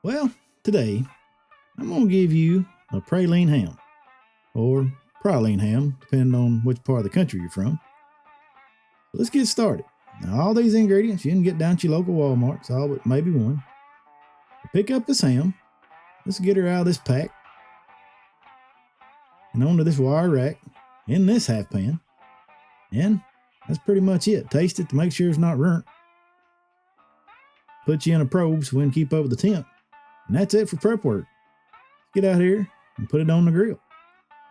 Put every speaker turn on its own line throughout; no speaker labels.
Well, today I'm going to give you a praline ham, or praline ham, depending on which part of the country you're from. Let's get started. Now, all these ingredients you can get down to your local Walmarts, all but maybe one. Pick up this ham. Let's get her out of this pack and onto this wire rack in this half pan. And that's pretty much it. Taste it to make sure it's not burnt. Put you in a probe so we can keep up with the temp. And that's it for prep work. Get out here and put it on the grill.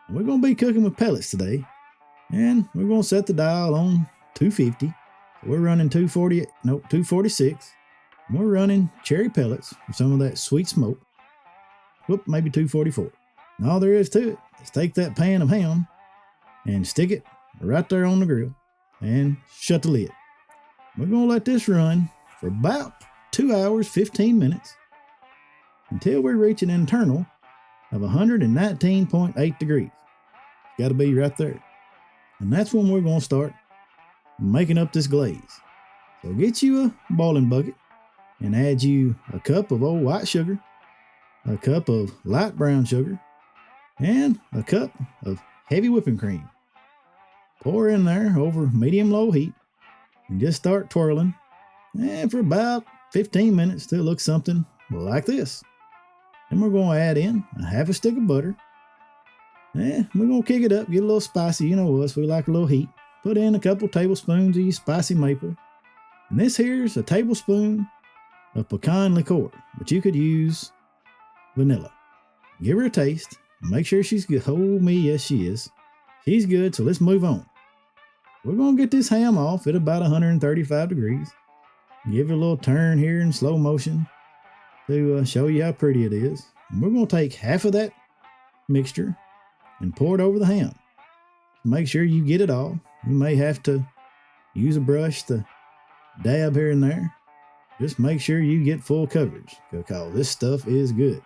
And we're going to be cooking with pellets today. And we're going to set the dial on 250. We're running 246. And we're running cherry pellets for some of that sweet smoke. Maybe 244. And all there is to it is take that pan of ham and stick it right there on the grill and shut the lid. We're going to let this run for about 2 hours, 15 minutes until we reach an internal of 119.8 degrees. Got to be right there. And that's when we're going to start making up this glaze. So get you a boiling bucket and add you a cup of old white sugar, a cup of light brown sugar, and a cup of heavy whipping cream. Pour in there over medium-low heat and just start twirling. And for about 15 minutes till it looks something like this. Then we're going to add in a half a stick of butter. And we're going to kick it up, get a little spicy. You know us, we like a little heat. Put in a couple tablespoons of your spicy maple. And this here's a tablespoon of pecan liqueur, but you could use vanilla. Give her a taste. Make sure she's good. Oh me, yes she is. She's good, so let's move on. We're going to get this ham off at about 135 degrees. Give it a little turn here in slow motion to show you how pretty it is. And we're going to take half of that mixture and pour it over the ham. Make sure you get it all. You may have to use a brush to dab here and there. Just make sure you get full coverage because this stuff is good.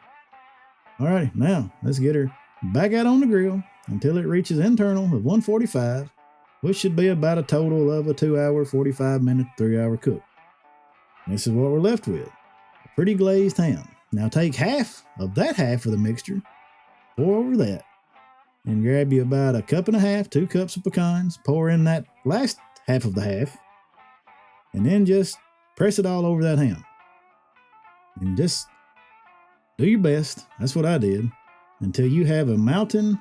Alrighty, now let's get her back out on the grill until it reaches internal of 145, which should be about a total of a 2 hour, 45 minute, 3 hour cook. This is what we're left with, a pretty glazed ham. Now take half of the mixture, pour over that, and grab you about a cup and a half, 2 cups of pecans, pour in that last half of the half, and then just press it all over that ham. And just do your best, that's what I did, until you have a mountain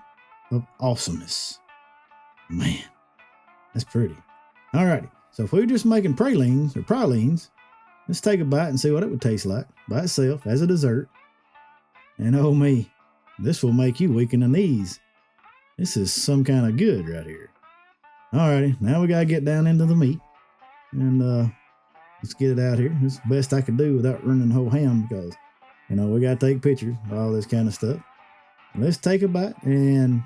of awesomeness. Man, that's pretty. Alrighty, so if we're just making pralines, let's take a bite and see what it would taste like by itself as a dessert. And oh me, this will make you weak in the knees. This is some kind of good right here. Alrighty, now we gotta get down into the meat. And let's get it out here. It's the best I could do without ruining the whole ham because, we gotta take pictures of all this kind of stuff. Let's take a bite and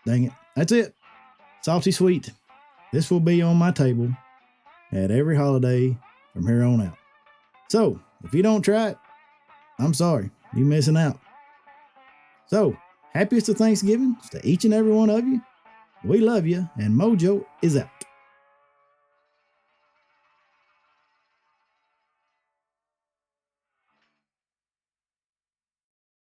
dang it, that's it. Salty sweet. This will be on my table at every holiday from here on out. So, if you don't try it, I'm sorry, you're missing out. So, happiest of Thanksgiving to each and every one of you. We love you, and Mojo is out.